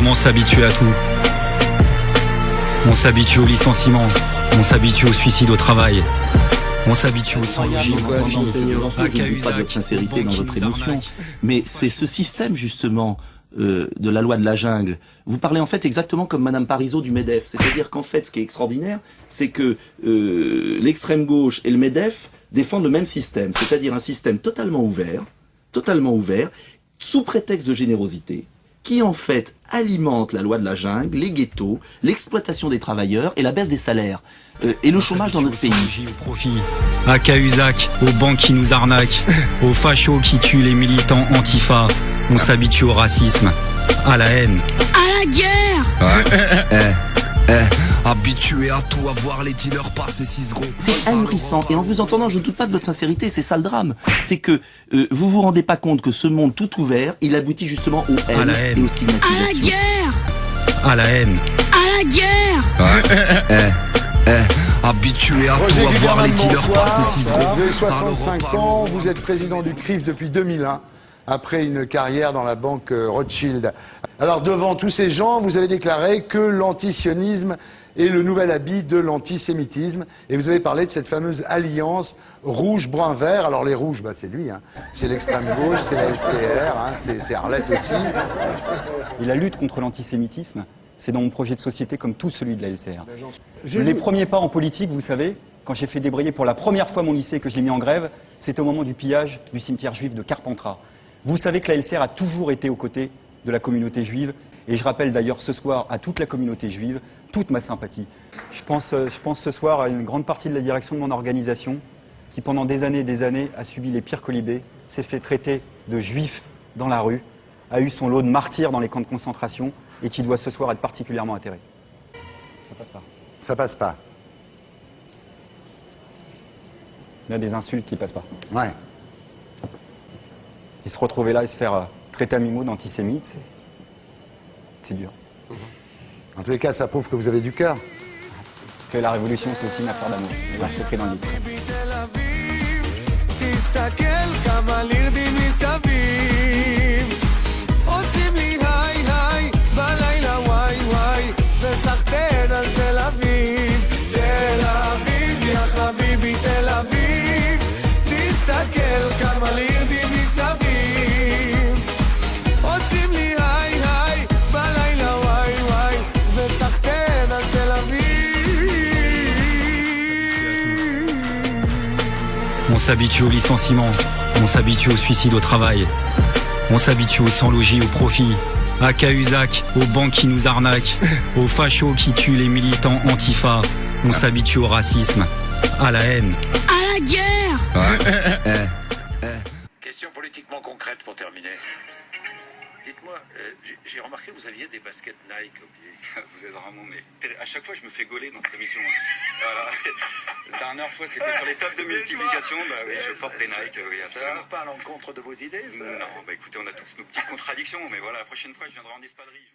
Comment s'habituer à tout? On s'habitue au licenciement, on s'habitue au suicide au travail, on s'habitue au sans-logis. Je ne doute pas de votre sincérité dans votre émotion, mais c'est ce système justement de la loi de la jungle. Vous parlez en fait exactement comme Madame Parisot du MEDEF, c'est-à-dire qu'en fait ce qui est extraordinaire, c'est que l'extrême gauche et le MEDEF défendent le même système, c'est-à-dire un système totalement ouvert, sous prétexte de générosité, qui en fait alimente la loi de la jungle, les ghettos, l'exploitation des travailleurs et la baisse des salaires et le chômage dans notre pays. Au profit, à Cahuzac, aux banques qui nous arnaquent, aux fachos qui tuent les militants antifa, on s'habitue au racisme, à la haine, à la guerre. Habitué à tout, à voir les dealers passer 6 gros. C'est ahurissant, et en vous entendant, je ne doute pas de votre sincérité, c'est ça le drame. C'est que vous vous rendez pas compte que ce monde tout ouvert, il aboutit justement aux haines et aux stigmatisations. À la guerre. à la haine, à la guerre. Habitué à tout, à voir les dealers passer 6 gros. Vous avez 65 ans, vous êtes président du CRIF depuis 2001, après une carrière dans la banque Rothschild. Alors devant tous ces gens, vous avez déclaré que l'antisionisme est le nouvel habit de l'antisémitisme. Et vous avez parlé de cette fameuse alliance rouge-brun-vert. Alors les rouges, bah, c'est lui, hein. C'est l'extrême gauche, c'est la LCR, hein. C'est Arlette aussi. Et la lutte contre l'antisémitisme, c'est dans mon projet de société comme tout celui de la LCR. Les premiers pas en politique, vous savez, quand j'ai fait débrayer pour la première fois mon lycée et que je l'ai mis en grève, c'était au moment du pillage du cimetière juif de Carpentras. Vous savez que la LCR a toujours été aux côtés de la communauté juive, et je rappelle d'ailleurs ce soir à toute la communauté juive toute ma sympathie. Je pense ce soir à une grande partie de la direction de mon organisation qui pendant des années a subi les pires colibés, s'est fait traiter de juif dans la rue, a eu son lot de martyrs dans les camps de concentration et qui doit ce soir être particulièrement atterré. Ça passe pas. Ça passe pas. Il y a des insultes qui passent pas. Ouais. Et se retrouver là et se faire traiter à mi-mot d'antisémite, c'est dur. En tous les cas, ça prouve que vous avez du cœur. Que la révolution, c'est aussi une affaire d'amour. C'est écrit dans le livre. on s'habitue au licenciement, on s'habitue au suicide au travail, on s'habitue au sans-logis au profit, à Cahuzac, aux banques qui nous arnaquent, aux fachos qui tuent les militants antifa, on s'habitue au racisme, à la haine, à la guerre. Question politiquement concrète pour terminer. Dites-moi, j'ai remarqué que vous aviez des baskets Nike au pied. Vous êtes vraiment, mais à chaque fois je me fais gauler dans cette émission. Voilà. La dernière fois c'était sur les tops de multiplication, bah oui, je porte les Nike, oui, Ça absolument. va pas à l'encontre de vos idées, ça? Non, bah écoutez, on a tous nos petites contradictions, mais voilà, la prochaine fois je viendrai en espadrille.